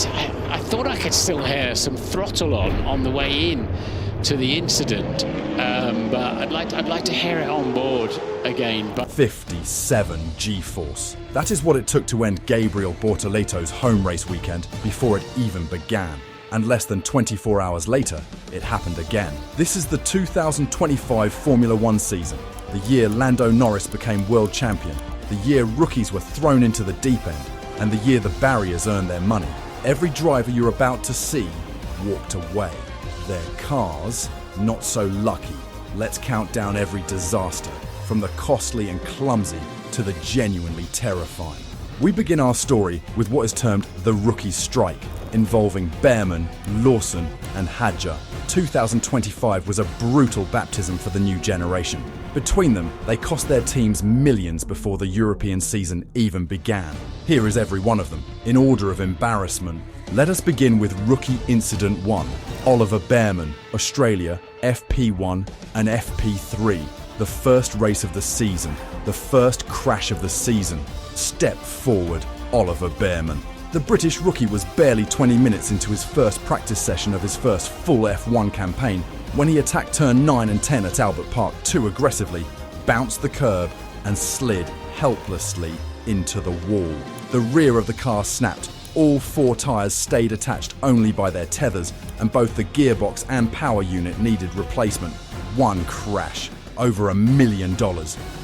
I thought I could still hear some throttle on the way in to the incident, but I'd like to hear it on board again. But 57 G-force. That is what it took to end Gabriel Bortoleto's home race weekend before it even began. And less than 24 hours later, it happened again. This is the 2025 Formula One season, the year Lando Norris became world champion, the year rookies were thrown into the deep end, and the year the barriers earned their money. Every driver you're about to see walked away. Their cars, not so lucky. Let's count down every disaster, from the costly and clumsy to the genuinely terrifying. We begin our story with what is termed the rookie strike, involving Bearman, Lawson and Hadjar. 2025 was a brutal baptism for the new generation. Between them, they cost their teams millions before the European season even began. Here is every one of them, in order of embarrassment. Let us begin with Rookie Incident 1. Oliver Bearman, Australia, FP1 and FP3. The first race of the season, the first crash of the season. Step forward, Oliver Bearman. The British rookie was barely 20 minutes into his first practice session of his first full F1 campaign when he attacked turn 9 and 10 at Albert Park too aggressively, bounced the curb and slid helplessly into the wall. The rear of the car snapped, all 4 tyres stayed attached only by their tethers, and both the gearbox and power unit needed replacement. One crash, over $1 million.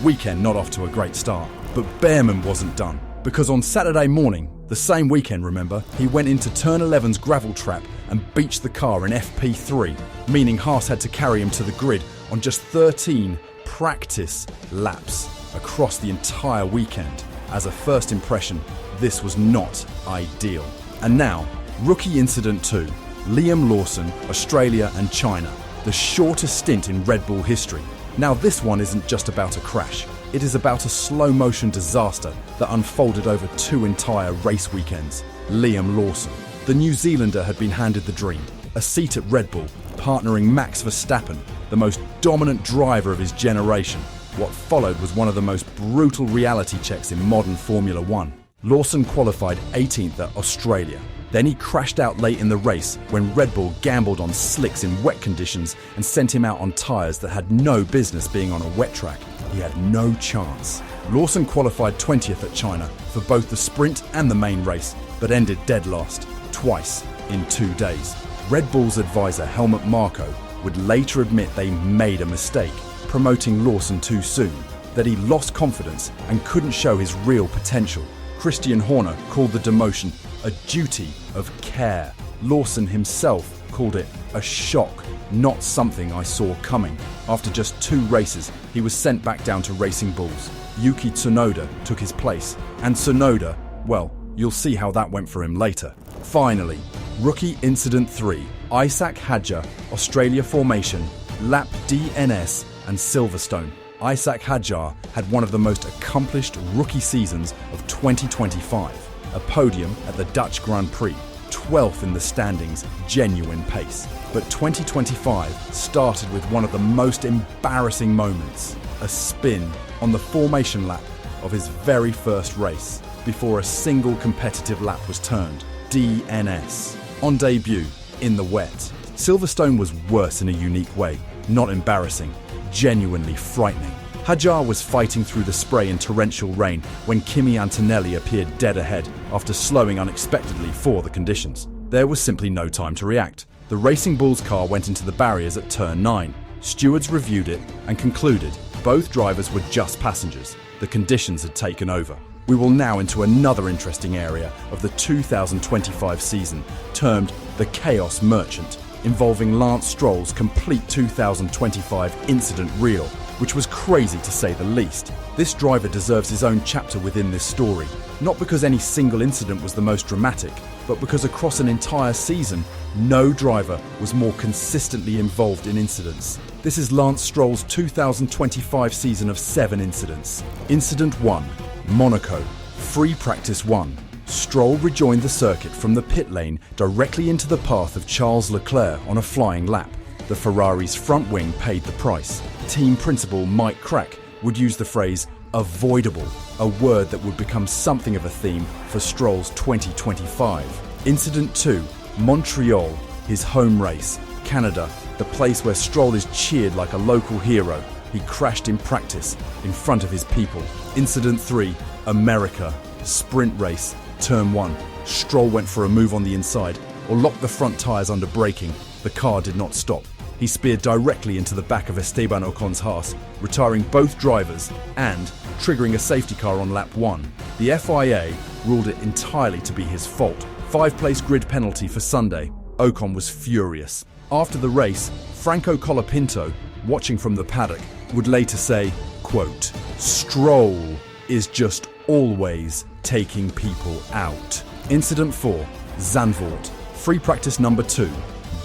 Weekend not off to a great start. But Bearman wasn't done, because on Saturday morning, the same weekend remember, he went into turn 11's gravel trap and beached the car in FP3, meaning Haas had to carry him to the grid on just 13 practice laps across the entire weekend. As a first impression, this was not ideal. And now, Rookie Incident 2, Liam Lawson, Australia and China, the shortest stint in Red Bull history. Now this one isn't just about a crash. It is about a slow-motion disaster that unfolded over 2 entire race weekends. Liam Lawson. The New Zealander had been handed the dream, a seat at Red Bull, partnering Max Verstappen, the most dominant driver of his generation. What followed was one of the most brutal reality checks in modern Formula One. Lawson qualified 18th at Australia. Then he crashed out late in the race when Red Bull gambled on slicks in wet conditions and sent him out on tyres that had no business being on a wet track. He had no chance. Lawson qualified 20th at China for both the sprint and the main race, but ended dead last, twice in 2 days. Red Bull's advisor Helmut Marko would later admit they made a mistake, promoting Lawson too soon, that he lost confidence and couldn't show his real potential. Christian Horner called the demotion a duty of care. Lawson himself called it a shock, not something I saw coming. After just 2 races, he was sent back down to Racing Bulls. Yuki Tsunoda took his place, and Tsunoda, well, you'll see how that went for him later. Finally, Rookie Incident 3, Isaac Hadjar, Australia Formation, Lap DNS and Silverstone. Isaac Hadjar had one of the most accomplished rookie seasons of 2025. A podium at the Dutch Grand Prix, 12th in the standings, genuine pace. But 2025 started with one of the most embarrassing moments, a spin on the formation lap of his very first race, before a single competitive lap was turned, DNS. On debut, in the wet. Silverstone was worse in a unique way, not embarrassing, genuinely frightening. Hadjar was fighting through the spray in torrential rain when Kimi Antonelli appeared dead ahead after slowing unexpectedly for the conditions. There was simply no time to react. The Racing Bulls car went into the barriers at turn 9. Stewards reviewed it and concluded both drivers were just passengers. The conditions had taken over. We will now into another interesting area of the 2025 season, termed the Chaos Merchant, involving Lance Stroll's complete 2025 incident reel, which was crazy to say the least. This driver deserves his own chapter within this story, not because any single incident was the most dramatic, but because across an entire season, no driver was more consistently involved in incidents. This is Lance Stroll's 2025 season of 7 incidents. Incident 1, Monaco, Free Practice 1. Stroll rejoined the circuit from the pit lane directly into the path of Charles Leclerc on a flying lap. The Ferrari's front wing paid the price. Team principal Mike Crack would use the phrase avoidable, a word that would become something of a theme for Stroll's 2025. Incident 2, Montreal, his home race. Canada, the place where Stroll is cheered like a local hero. He crashed in practice, in front of his people. Incident 3, America, sprint race, turn 1. Stroll went for a move on the inside, or locked the front tyres under braking. The car did not stop. He speared directly into the back of Esteban Ocon's Haas, retiring both drivers and triggering a safety car on lap 1. The FIA ruled it entirely to be his fault. 5-place grid penalty for Sunday. Ocon was furious. After the race, Franco Colapinto, watching from the paddock, would later say, quote, "Stroll is just always taking people out." Incident 4, Zandvoort, free practice number 2,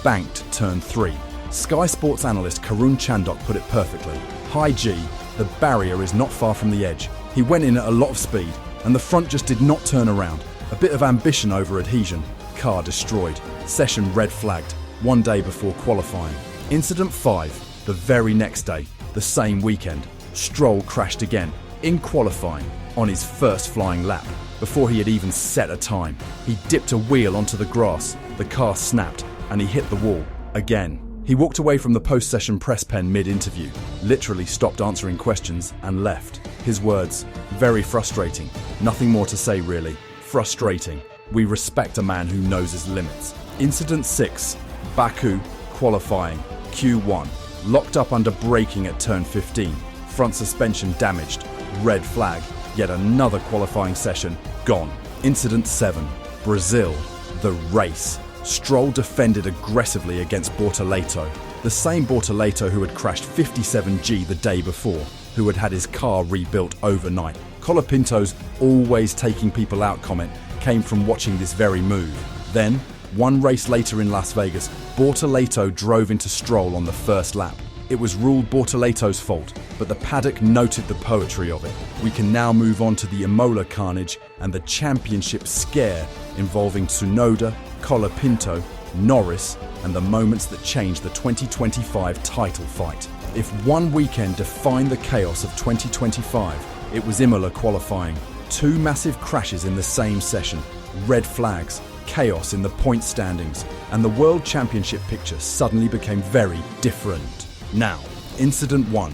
banked turn 3. Sky Sports analyst Karun Chandok put it perfectly. High G, the barrier is not far from the edge. He went in at a lot of speed, and the front just did not turn around. A bit of ambition over adhesion. Car destroyed. Session red flagged. 1 day before qualifying. Incident 5, the very next day, the same weekend. Stroll crashed again, in qualifying, on his first flying lap, before he had even set a time. He dipped a wheel onto the grass, the car snapped, and he hit the wall, again. He walked away from the post-session press pen mid-interview, literally stopped answering questions and left. His words, very frustrating. Nothing more to say really. Frustrating. We respect a man who knows his limits. Incident 6, Baku, qualifying, Q1. Locked up under braking at turn 15. Front suspension damaged. Red flag. Yet another qualifying session gone. Incident 7, Brazil, the race. Stroll defended aggressively against Bortoleto, the same Bortoleto who had crashed 57G the day before, who had had his car rebuilt overnight. Colapinto's "always taking people out" comment came from watching this very move. Then, one race later in Las Vegas, Bortoleto drove into Stroll on the first lap. It was ruled Bortoleto's fault, but the paddock noted the poetry of it. We can now move on to the IMOLA carnage and the championship scare involving Tsunoda, Colapinto, Norris, and the moments that changed the 2025 title fight. If one weekend defined the chaos of 2025, it was IMOLA qualifying. 2 massive crashes in the same session, red flags, chaos in the point standings, and the World Championship picture suddenly became very different. Now, Incident 1,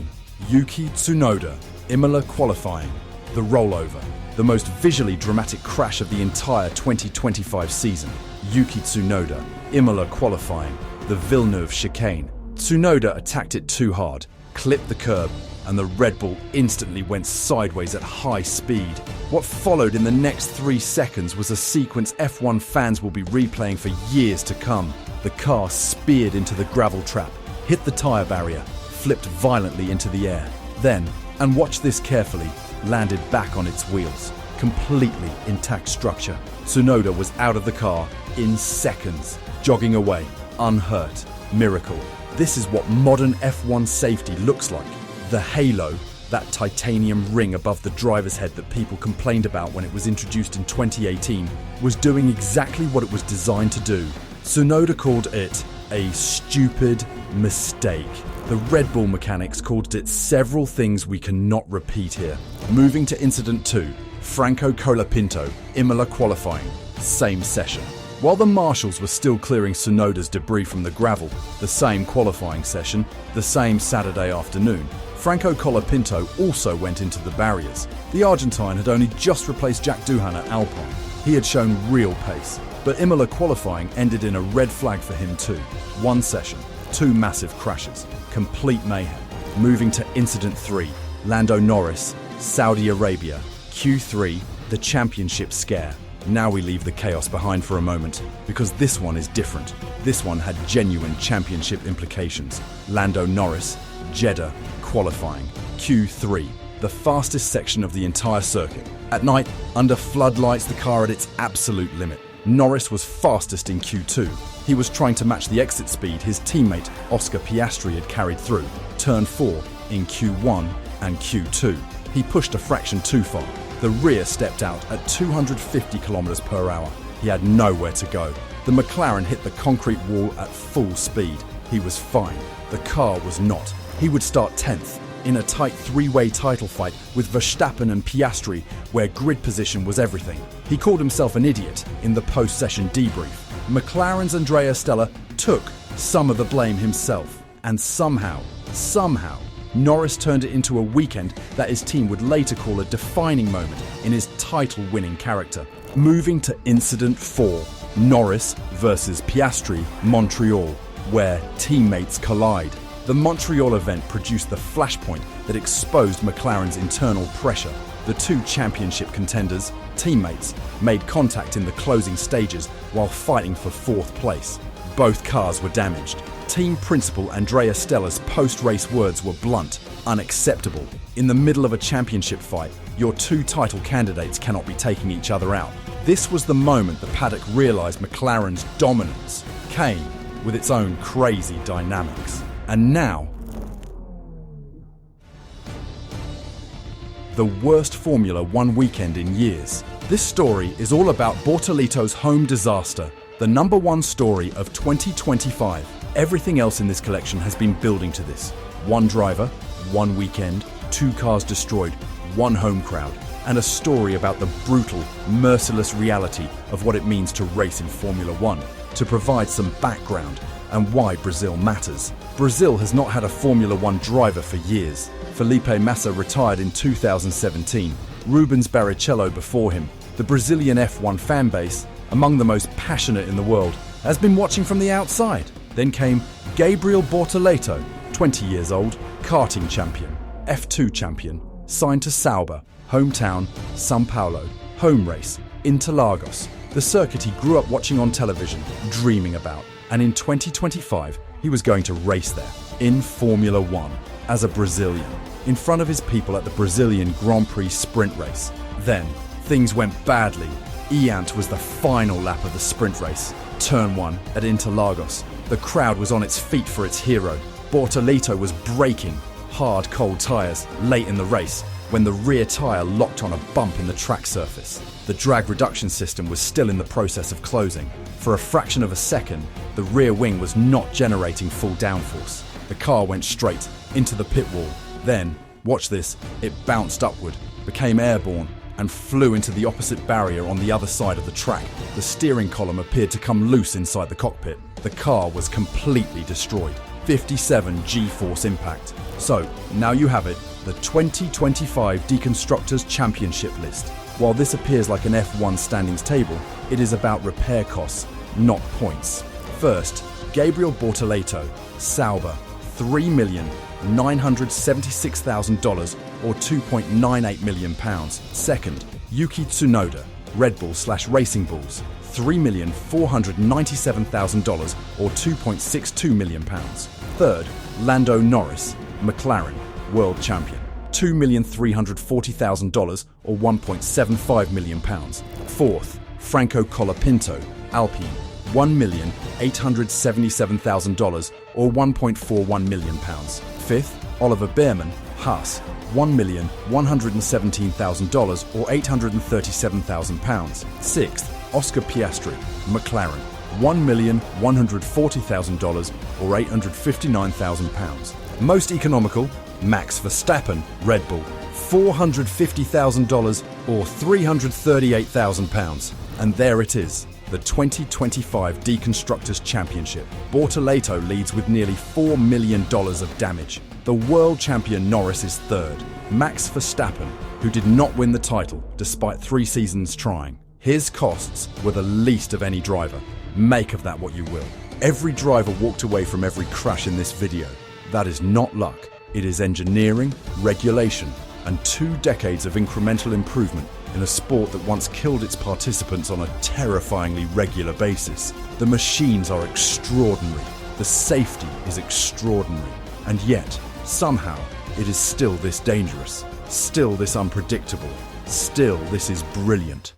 Yuki Tsunoda, IMOLA qualifying, the rollover, the most visually dramatic crash of the entire 2025 season. Yuki Tsunoda, IMOLA qualifying, the Villeneuve chicane. Tsunoda attacked it too hard, clipped the curb, and the Red Bull instantly went sideways at high speed. What followed in the next 3 seconds was a sequence F1 fans will be replaying for years to come. The car speared into the gravel trap, hit the tyre barrier, flipped violently into the air. Then, and watch this carefully, landed back on its wheels. Completely intact structure. Tsunoda was out of the car in seconds, jogging away, unhurt. Miracle. This is what modern F1 safety looks like. The halo, that titanium ring above the driver's head that people complained about when it was introduced in 2018, was doing exactly what it was designed to do. Tsunoda called it a stupid mistake. The Red Bull mechanics called it several things we cannot repeat here. Moving to Incident 2, Franco Colapinto, IMOLA qualifying, same session. While the marshals were still clearing Tsunoda's debris from the gravel, the same qualifying session, the same Saturday afternoon, Franco Colapinto also went into the barriers. The Argentine had only just replaced Jack Doohan at Alpine. He had shown real pace, but IMOLA qualifying ended in a red flag for him too. 1 session, 2 massive crashes, complete mayhem. Moving to Incident 3, Lando Norris, Saudi Arabia, Q3, the championship scare. Now we leave the chaos behind for a moment, because this one is different. This one had genuine championship implications. Lando Norris, Jeddah, qualifying, Q3, the fastest section of the entire circuit. At night, under floodlights, the car at its absolute limit. Norris was fastest in Q2. He was trying to match the exit speed his teammate Oscar Piastri had carried through. Turn 4 in Q1 and Q2. He pushed a fraction too far. The rear stepped out at 250 km per hour. He had nowhere to go. The McLaren hit the concrete wall at full speed. He was fine. The car was not. He would start 10th. in a tight three-way title fight with Verstappen and Piastri, where grid position was everything. He called himself an idiot in the post-session debrief. McLaren's Andrea Stella took some of the blame himself. And somehow, Norris turned it into a weekend that his team would later call a defining moment in his title-winning character. Moving to Incident 4, Norris versus Piastri, Montreal, where teammates collide. The Montreal event produced the flashpoint that exposed McLaren's internal pressure. The two championship contenders, teammates, made contact in the closing stages while fighting for fourth place. Both cars were damaged. Team principal Andrea Stella's post-race words were blunt, unacceptable. In the middle of a championship fight, your two title candidates cannot be taking each other out. This was the moment the paddock realised McLaren's dominance came with its own crazy dynamics. And now, the worst Formula One weekend in years. This story is all about Bortoleto's home disaster, the number one story of 2025. Everything else in this collection has been building to this. One driver, one weekend, two cars destroyed, one home crowd, and a story about the brutal, merciless reality of what it means to race in Formula One. To provide some background and why Brazil matters. Brazil has not had a Formula One driver for years. Felipe Massa retired in 2017, Rubens Barrichello before him. The Brazilian F1 fan base, among the most passionate in the world, has been watching from the outside. Then came Gabriel Bortoleto, 20 years old, karting champion, F2 champion, signed to Sauber, hometown, São Paulo, home race, Interlagos, the circuit he grew up watching on television, dreaming about. And in 2025, he was going to race there, in Formula One, as a Brazilian, in front of his people at the Brazilian Grand Prix sprint race. Then, things went badly. Iant was the final lap of the sprint race, turn 1 at Interlagos. The crowd was on its feet for its hero. Bortoleto was braking, hard cold tyres, late in the race, when the rear tyre locked on a bump in the track surface. The drag reduction system was still in the process of closing. For a fraction of a second, the rear wing was not generating full downforce. The car went straight into the pit wall. Then, watch this, it bounced upward, became airborne, and flew into the opposite barrier on the other side of the track. The steering column appeared to come loose inside the cockpit. The car was completely destroyed. 57 G-force impact. So, now you have it, the 2025 Deconstructors Championship list. While this appears like an F1 standings table, it is about repair costs, not points. First, Gabriel Bortoleto, Sauber, $3,976,000 or £2.98 million. Second, Yuki Tsunoda, Red Bull/Racing Bulls, $3,497,000 or £2.62 million. Third, Lando Norris, McLaren, World Champion, $2,340,000 or £1.75 million. Fourth, Franco Colapinto, Alpine, $1,877,000 or £1.41 million. Fifth, Oliver Bearman, Haas, $1,117,000 or £837,000. Sixth, Oscar Piastri, McLaren, $1,140,000 or £859,000. Most economical, Max Verstappen, Red Bull, $450,000 or £338,000. And there it is, the 2025 Deconstructors Championship. Bortoleto leads with nearly $4 million of damage. The world champion Norris is third. Max Verstappen, who did not win the title despite 3 seasons trying. His costs were the least of any driver. Make of that what you will. Every driver walked away from every crash in this video. That is not luck. It is engineering, regulation, and 2 decades of incremental improvement in a sport that once killed its participants on a terrifyingly regular basis. The machines are extraordinary. The safety is extraordinary. And yet, somehow, it is still this dangerous. Still this unpredictable. Still this is brilliant.